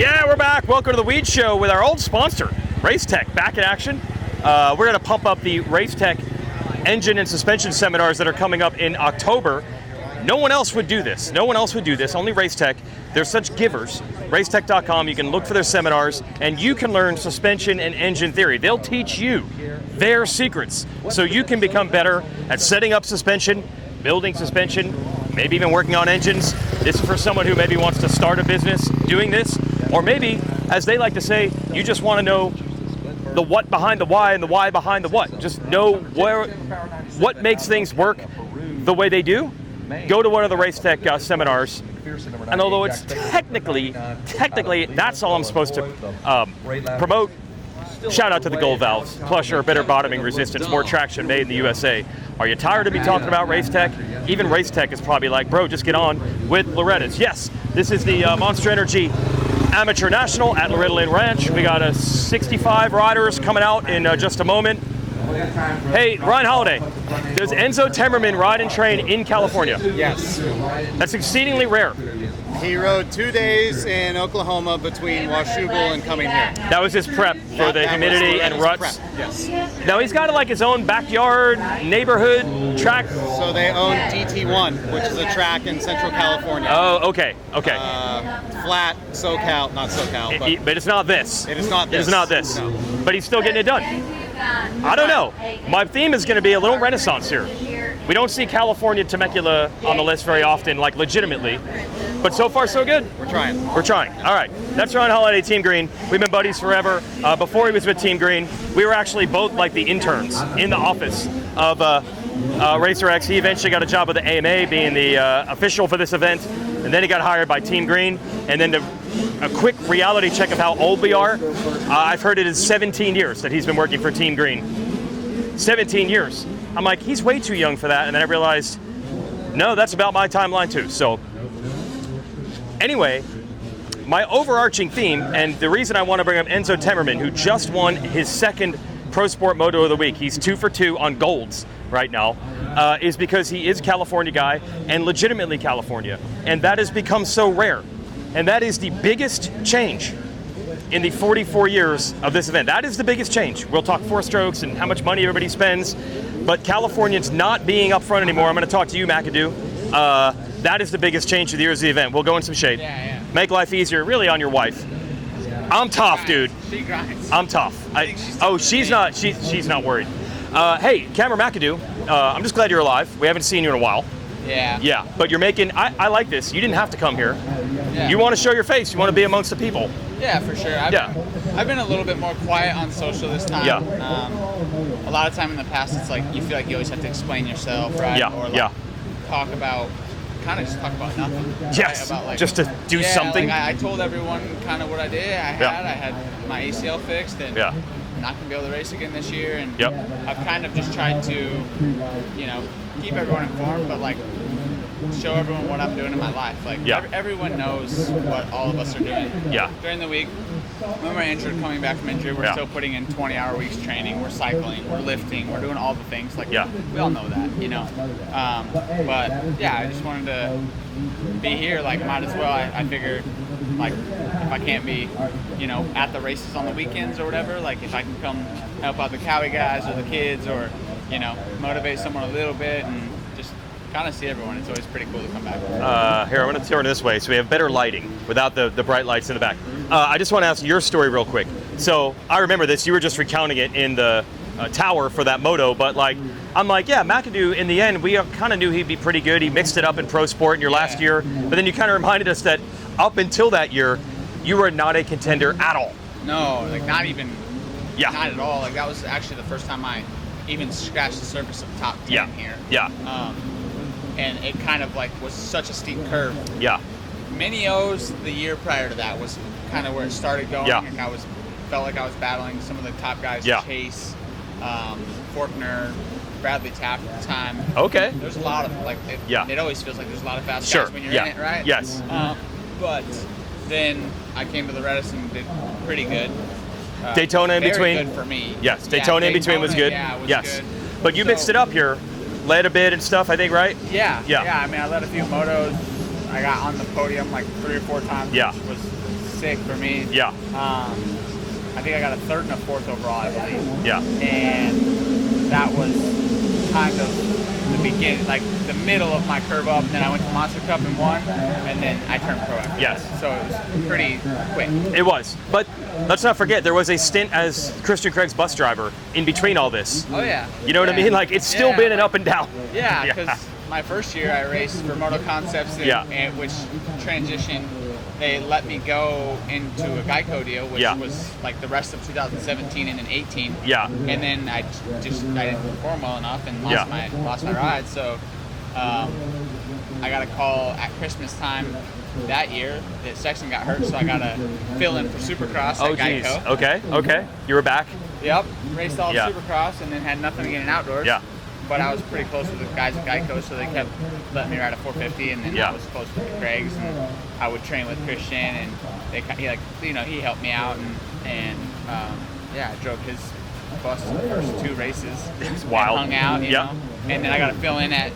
Yeah, we're back. Welcome to the Weege Show with our old sponsor, RaceTech, back in action. We're going to pump up the RaceTech engine and suspension seminars that are coming up in October. No one else would do this. No one else would do this, only RaceTech. They're such givers. RaceTech.com, you can look for their seminars, and you can learn suspension and engine theory. They'll teach you their secrets, so you can become better at setting up suspension, building suspension, maybe even working on engines. This is for someone who maybe wants to start a business doing this, or maybe, as they like to say, you just want to know the what behind the why and the why behind the what. Just know what makes things work the way they do. Go to one of the RaceTech seminars, and although it's technically, that's all I'm supposed to promote. Shout out to the Gold Valves, plusher, better bottoming resistance, more traction, made in the USA. Are you tired of me talking about RaceTech? Even RaceTech is probably like, bro, just get on with Loretta's. Yes, this is the Monster Energy Amateur National at Loretta Lynn Ranch. We got 65 riders coming out in just a moment. Hey, Ryan Holiday, does Enzo Temmerman ride and train in California? Yes. That's exceedingly rare. He rode 2 days in Oklahoma between Washougal and coming here. That was his prep for the humidity and ruts. Prep. Yes. Now he's got like his own backyard neighborhood track. So they own DT1, which is a track in Central California. Oh, okay. Flat, SoCal, not SoCal, but it's not this. It is not this. It is not this. No. But he's still getting it done. I don't know. My theme is going to be a little renaissance here. We don't see California Temecula on the list very often, like legitimately. But so far, so good. We're trying. We're trying. All right. That's Ryan Holiday, Team Green. We've been buddies forever. Before he was with Team Green, we were actually both like the interns in the office of Racer X. He eventually got a job with the AMA, being the official for this event. And then he got hired by Team Green. And then a quick reality check of how old we are. I've heard it is 17 years that he's been working for Team Green. 17 years. I'm like, he's way too young for that. And then I realized, no, that's about my timeline too. So anyway, my overarching theme, and the reason I want to bring up Enzo Temmerman, who just won his second Pro Sport Moto of the Week. He's 2 for 2 on golds right now, is because he is a California guy and legitimately California. And that has become so rare. And that is the biggest change in the 44 years of this event. That is the biggest change. We'll talk four strokes and how much money everybody spends, but Californians not being up front anymore. I'm going to talk to you, McAdoo. That is the biggest change of the years of the event. We'll go in some shade. Yeah. Make life easier, really, on your wife. I'm tough, dude. She grinds. I'm tough. She's not worried. Hey, Cameron McAdoo, I'm just glad you're alive. We haven't seen you in a while. Yeah. But you're making, I like this. You didn't have to come here. Yeah. You want to show your face. You want to be amongst the people. Yeah, for sure. I've been a little bit more quiet on social this time. Yeah. A lot of time in the past, it's like you feel like you always have to explain yourself, right? Yeah. Or talk about nothing. Yes. Right? About just to do something. Like I told everyone kind of what I did. I had my ACL fixed, and I'm not gonna be able to race again this year. And I've kind of just tried to, keep everyone informed, but like show everyone what I'm doing in my life. Like everyone knows what all of us are doing. Yeah. During the week, when we're injured, coming back from injury, we're still putting in 20-hour weeks training. We're cycling, we're lifting, we're doing all the things. Like we all know that, But I just wanted to be here. Like, might as well. I figured, like, if I can't be, at the races on the weekends or whatever, like if I can come help out the Cowie guys or the kids, or motivate someone a little bit and just kind of see everyone. It's always pretty cool to come back. Here, I'm going to turn this way so we have better lighting without the bright lights in the back. I just want to ask your story real quick. So I remember this. You were just recounting it in the tower for that moto, but I'm like, McAdoo, in the end, we kind of knew he'd be pretty good. He mixed it up in pro sport in your last year, but then you kind of reminded us that up until that year, you were not a contender at all. No, not even, not at all. Like, that was actually the first time I even scratched the surface of the top 10 here. And it kind of was such a steep curve. Mini-O's the year prior to that was kind of where it started going. Like felt like I was battling some of the top guys, Chase, Forkner, Bradley Taft at the time. Okay. There's a lot of, it always feels like there's a lot of fast guys when you're in it, right? Yes. But then I came to the Redis and did pretty good. Daytona in between. Very good for me. Yes, Daytona in between was good. Yeah, it was good. But you mixed it up here, led a bit and stuff, I think, right? Yeah. I mean, I led a few motos. I got on the podium 3 or 4 times, which was sick for me. Yeah. I think I got a 3rd and a 4th overall, I believe. Yeah. And that was kind of the beginning, like the middle of my curve up. And then I went to Monster Cup and won, and then I turned pro after Yes. that. So it was pretty quick. It was. But let's not forget, there was a stint as Christian Craig's bus driver in between all this. Oh, yeah. You know what I mean? Like, it's still been an up and down. Yeah, because my first year I raced for Moto Concepts, and which transitioned. They let me go into a Geico deal, which was like the rest of 2017 and then 18. Yeah. And then I didn't perform well enough and lost my ride. So I got a call at Christmas time that year that Sexton got hurt, so I got to fill in for Supercross at Geico. Okay. You were back. Yep. Raced all of Supercross and then had nothing to get in outdoors. Yeah. But I was pretty close with the guys at Geico, so they kept letting me ride a 450, and then I was close with the Craigs, and I would train with Christian, and he helped me out, and I drove his bus the first 2 races. It was wild. And hung out, you know. And then I got to fill in at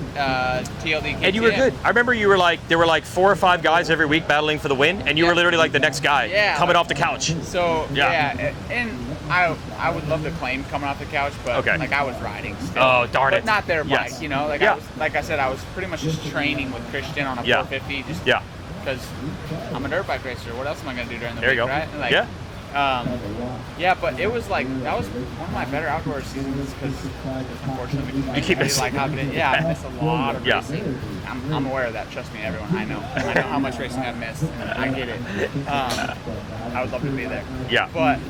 TLD KTM. And you were good. I remember you were like, there were like 4 or 5 guys every week battling for the win, and you were literally like the next guy coming off the couch. So, and I would love to claim coming off the couch, but like I was riding still. Oh, darn it. But not their bike, you know? Yeah. I said, I was pretty much just training with Christian on a 450 just because I'm a dirt bike racer. What else am I going to do during the week, right? And like, but it was like, that was one of my better outdoor seasons because unfortunately you keep missing. Like hopping in. Yeah, I missed a lot of racing. I'm aware of that. Trust me, everyone. I know how much racing I've missed. And I get it. I would love to be there. Yeah. But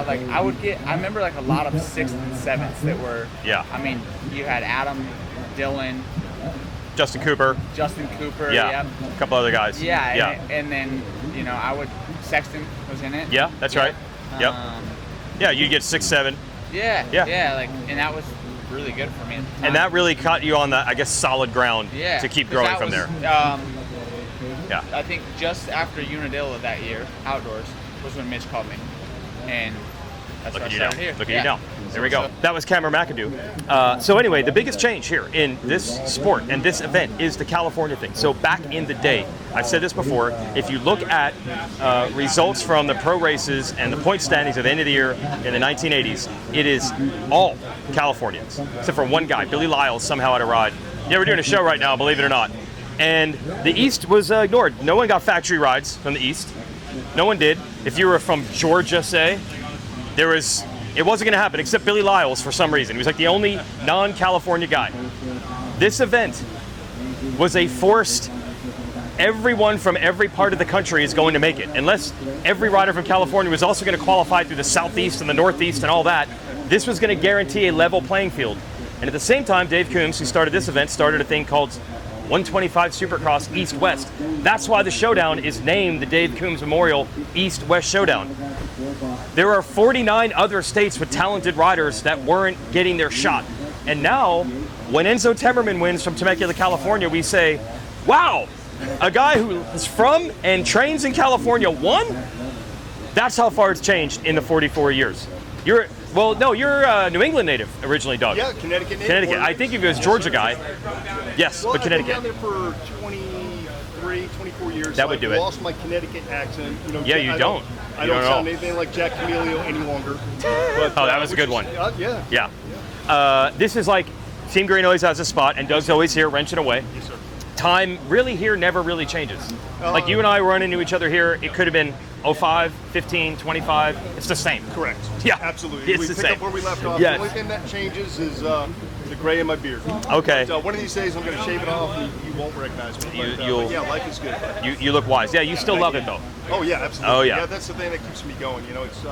like I remember like a lot of 6th and 7ths that were. I mean, you had Adam, Dylan, Justin Cooper. Yeah. A couple other guys. And then Sexton was in it. Yeah, that's right. Yep. You get 6, 7. Like, and that was really good for me at the time. And that really caught you on the, I guess, solid ground to keep growing from there. I think just after Unadilla that year, outdoors, was when Mitch called me. And that's Look why at I you now. started here. Look at you now. There we go. That was Cameron McAdoo. So anyway, the biggest change here in this sport and this event is the California thing. So back in the day, I've said this before, if you look at results from the pro races and the point standings at the end of the year in the 1980s, it is all Californians, except for one guy, Billy Lyles, somehow had a ride. Yeah, we're doing a show right now, believe it or not. And the East was ignored. No one got factory rides from the East. No one did. If you were from Georgia, say, it wasn't going to happen, except Billy Lyles for some reason. He was like the only non-California guy. This event was a forced, everyone from every part of the country is going to make it. Unless every rider from California was also going to qualify through the Southeast and the Northeast and all that, this was going to guarantee a level playing field. And at the same time, Dave Coombs, who started this event, started a thing called 125 Supercross East-West. That's why the showdown is named the Dave Coombs Memorial East-West Showdown. There are 49 other states with talented riders that weren't getting their shot. And now, when Enzo Temmerman wins from Temecula, California, we say, wow, a guy who is from and trains in California won? That's how far it's changed in the 44 years. You're a New England native originally, Doug. Yeah, Connecticut native. Connecticut. I think he was Georgia guy. Yes, well, but Connecticut. I've been down there for 23, 24 years. That would do it. I lost my Connecticut accent. You know, you don't. I don't sound anything like Jack Camilio any longer. But, that was a good one. Yeah. This is like Team Green always has a spot, and Doug's always here wrenching away. Yes, sir. Time really here never really changes. Like you and I run into each other here, it could have been 05, 15, 25. It's the same. Correct. Yeah. Absolutely. It's we the pick same. up where we left off. Yes. The only thing that changes is the gray in my beard. Okay. But, one of these days I'm going to shave it off and you won't recognize me. But yeah, life is good. You look wise. Yeah, you still love it though. Oh yeah, absolutely. Oh yeah. Yeah, that's the thing that keeps me going. You know, it's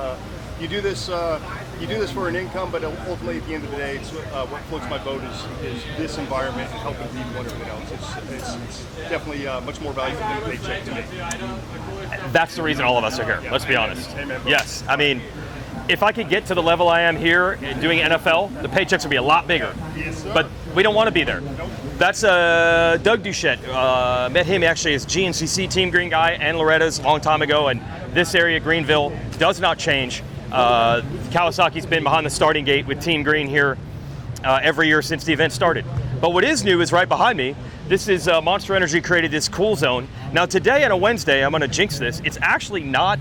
you do this for an income, but ultimately at the end of the day, it's what floats my boat is this environment and helping people and everything else. It's definitely much more valuable than a paycheck to me. That's the reason all of us are here. Yeah. Let's be honest. Amen. Yes, I mean, if I could get to the level I am here doing NFL, the paychecks would be a lot bigger. Yes, sir. But we don't want to be there. Nope. That's Doug Duchette. Met him actually as GNCC Team Green guy and Loretta's a long time ago, and this area, Greenville, does not change. Kawasaki's been behind the starting gate with Team Green here every year since the event started. But what is new is right behind me, This is Monster Energy created this cool zone. Now today on a Wednesday, I'm gonna jinx this, it's actually not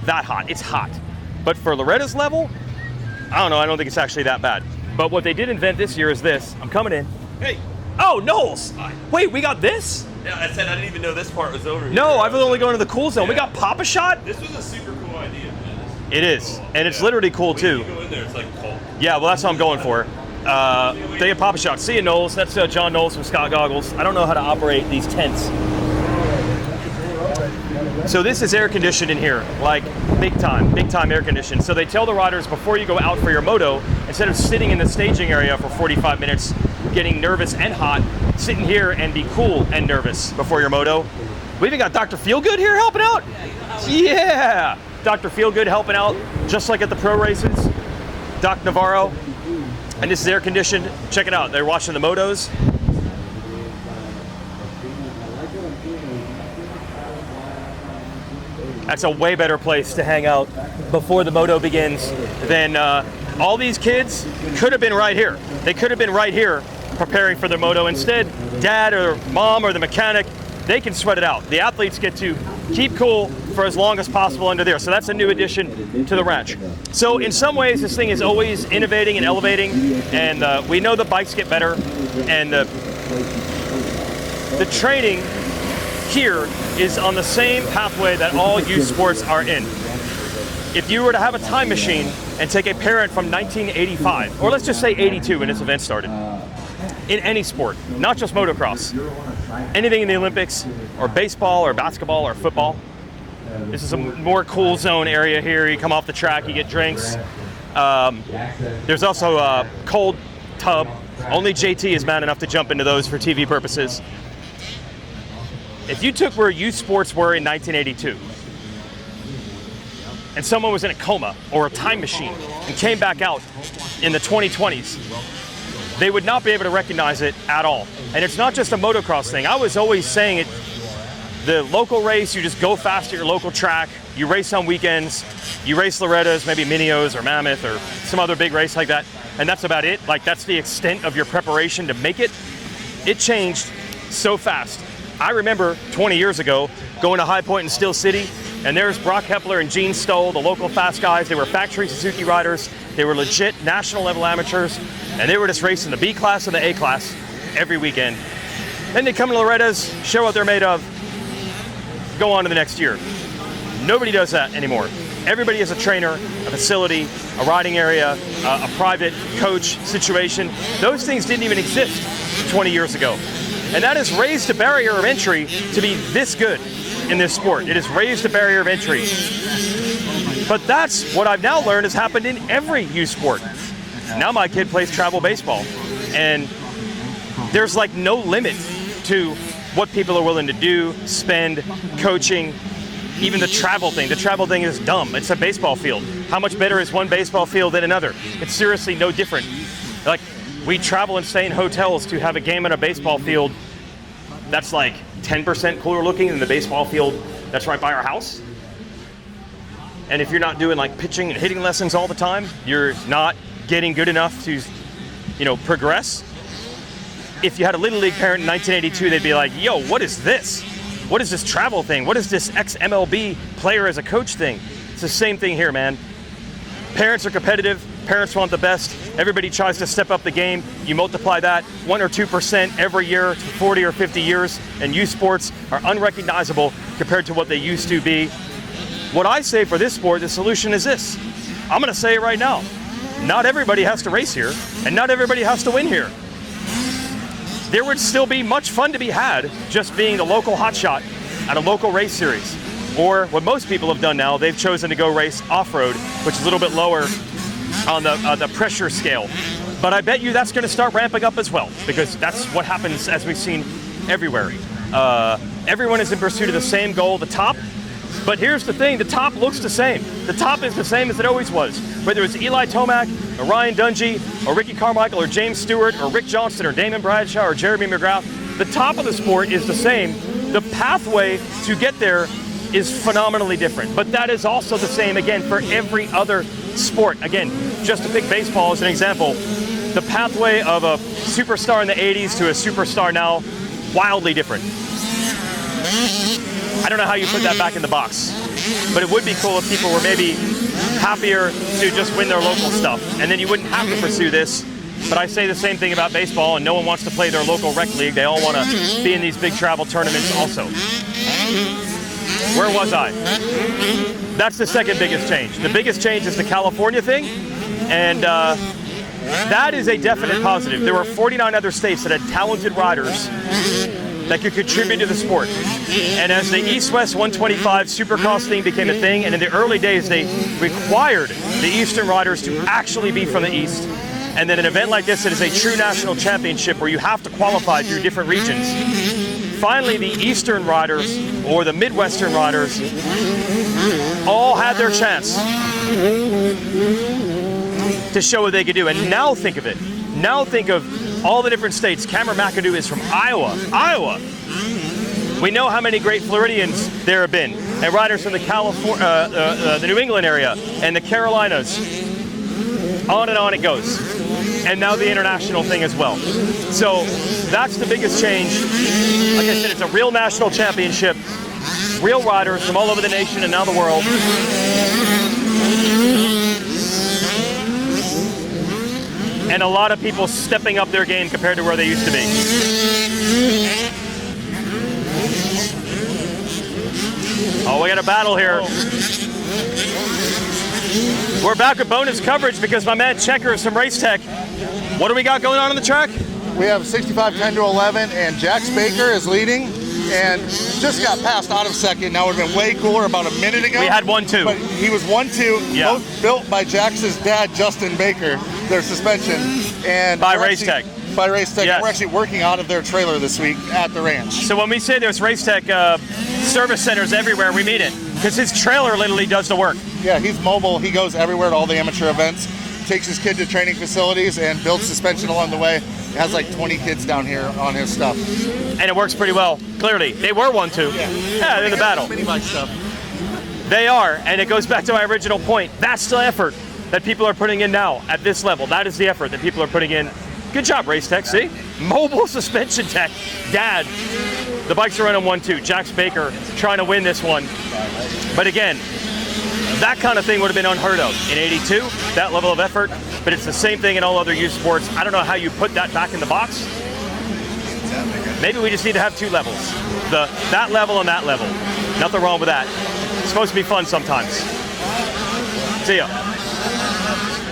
that hot. It's hot. But for Loretta's level, I don't know, I don't think it's actually that bad. But what they did invent this year is this. I'm coming in. Hey. Oh, Knowles! Wait, we got this? Yeah, I said I didn't even know this part was over here. No, I was only going to the cool zone. We got Pop-A-Shot? This was a super cool idea, man. It is, and it's literally cool too. When you go in there, it's like cold. Yeah, well that's what I'm going for. They have Pop-A-Shot. See you, Knowles. That's John Knowles from Scott Goggles. I don't know how to operate these tents. So this is air conditioned in here, like big time air conditioned. So they tell the riders before you go out for your moto, instead of sitting in the staging area for 45 minutes, getting nervous and hot, sit in here and be cool and nervous before your moto. We even got Dr. Feelgood here helping out. Yeah, Dr. Feelgood helping out, just like at the pro races. Doc Navarro, and this is air conditioned. Check it out. They're watching the motos. That's a way better place to hang out before the moto begins than all these kids could have been right here. They could have been right here preparing for their moto. Instead, dad or mom or the mechanic, they can sweat it out. The athletes get to keep cool for as long as possible under there. So that's a new addition to the ranch. So in some ways, this thing is always innovating and elevating, and we know the bikes get better, and the training here is on the same pathway that all youth sports are in. If you were to have a time machine and take a parent from 1985, or let's just say 82 when this event started, in any sport, not just motocross, anything in the Olympics, or baseball, or basketball, or football, this is a more cool zone area here. You come off the track, you get drinks. There's also a cold tub. Only JT is man enough to jump into those for TV purposes. If you took where youth sports were in 1982, and someone was in a coma or a time machine and came back out in the 2020s, they would not be able to recognize it at all. And it's not just a motocross thing. I was always saying it, the local race, you just go fast at your local track, you race on weekends, you race Loretta's, maybe Minios or Mammoth or some other big race like that, and that's about it. Like, that's the extent of your preparation to make it. It changed so fast. I remember 20 years ago going to High Point in Steel City, and there's Brock Hepler and Gene Stoll, the local fast guys. They were factory Suzuki riders. They were legit national level amateurs, and they were just racing the B class and the A class every weekend. Then they come to Loretta's, show what they're made of, go on to the next year. Nobody does that anymore. Everybody has a trainer, a facility, a riding area, a private coach situation. Those things didn't even exist 20 years ago. And that has raised the barrier of entry to be this good in this sport. It has raised the barrier of entry. But that's what I've now learned has happened in every youth sport. Now my kid plays travel baseball, and there's like no limit to what people are willing to do, spend, coaching, even the travel thing. The travel thing is dumb. It's a baseball field. How much better is one baseball field than another? It's seriously no different. Like, we travel and stay in hotels to have a game on a baseball field that's like 10% cooler looking than the baseball field that's right by our house. And if you're not doing like pitching and hitting lessons all the time, you're not getting good enough to, progress. If you had a Little League parent in 1982, they'd be like, yo, what is this? What is this travel thing? What is this ex-MLB player as a coach thing? It's the same thing here, man. Parents are competitive. Parents want the best. Everybody tries to step up the game. You multiply that 1 or 2% every year to 40 or 50 years, and youth sports are unrecognizable compared to what they used to be. What I say for this sport, the solution is this. I'm going to say it right now. Not everybody has to race here, and not everybody has to win here. There would still be much fun to be had just being the local hotshot at a local race series. Or what most people have done now, they've chosen to go race off-road, which is a little bit lower on the pressure scale. But I bet you that's going to start ramping up as well, because that's what happens as we've seen everywhere. Everyone is in pursuit of the same goal, the top. But here's the thing, the top looks the same. The top is the same as it always was. Whether it's Eli Tomac, or Ryan Dungey, or Ricky Carmichael, or James Stewart, or Rick Johnston, or Damon Bradshaw, or Jeremy McGrath, the top of the sport is the same. The pathway to get there is phenomenally different. But that is also the same, again, for every other sport. Again, just to pick baseball as an example, the pathway of a superstar in the 80s to a superstar now, wildly different. I don't know how you put that back in the box, but it would be cool if people were maybe happier to just win their local stuff, and then you wouldn't have to pursue this. But I say the same thing about baseball, and no one wants to play their local rec league. They all want to be in these big travel tournaments also. Where was I? That's the second biggest change. The biggest change is the California thing, and that is a definite positive. There were 49 other states that had talented riders that could contribute to the sport. And as the East-West 125 Supercross thing became a thing, and in the early days they required the Eastern riders to actually be from the East. And then an event like this that is a true national championship where you have to qualify through different regions. Finally, the Eastern riders or the Midwestern riders all had their chance to show what they could do. And now think of it. Now think of all the different states. Cameron McAdoo is from Iowa. We know how many great Floridians there have been, and riders from the the New England area and the Carolinas. On and on it goes. And now the international thing as well. So that's the biggest change. Like I said, it's a real national championship. Real riders from all over the nation and now the world. And a lot of people stepping up their game compared to where they used to be. Oh, we got a battle here. We're back with bonus coverage because my man Checker is from RaceTech. What do we got going on the track? We have 65 10 to 11, and Jax Baker is leading, and just got passed out of second. Now it would have been way cooler about a minute ago. We had 1-2. But he was 1-2, yeah. Both built by Jax's dad, Justin Baker, their suspension. And by RaceTech. By RaceTech. Yes. We're actually working out of their trailer this week at the ranch. So when we say there's RaceTech service centers everywhere, we mean it. Because his trailer literally does the work. Yeah, he's mobile. He goes everywhere to all the amateur events, takes his kid to training facilities, and builds suspension along the way. He has like 20 kids down here on his stuff. And it works pretty well, clearly. They were 1-2. Yeah, they're in the battle. Mini bike stuff. They are, and it goes back to my original point. That's the effort that people are putting in now at this level. That is the effort that people are putting in. Good job, RaceTech, see? Mobile suspension tech. Dad. The bikes are running 1-2. Jax Baker trying to win this one. But again, that kind of thing would have been unheard of in 82, that level of effort, but it's the same thing in all other youth sports. I don't know how you put that back in the box. Maybe we just need to have two levels. That level and that level. Nothing wrong with that. It's supposed to be fun sometimes. See ya.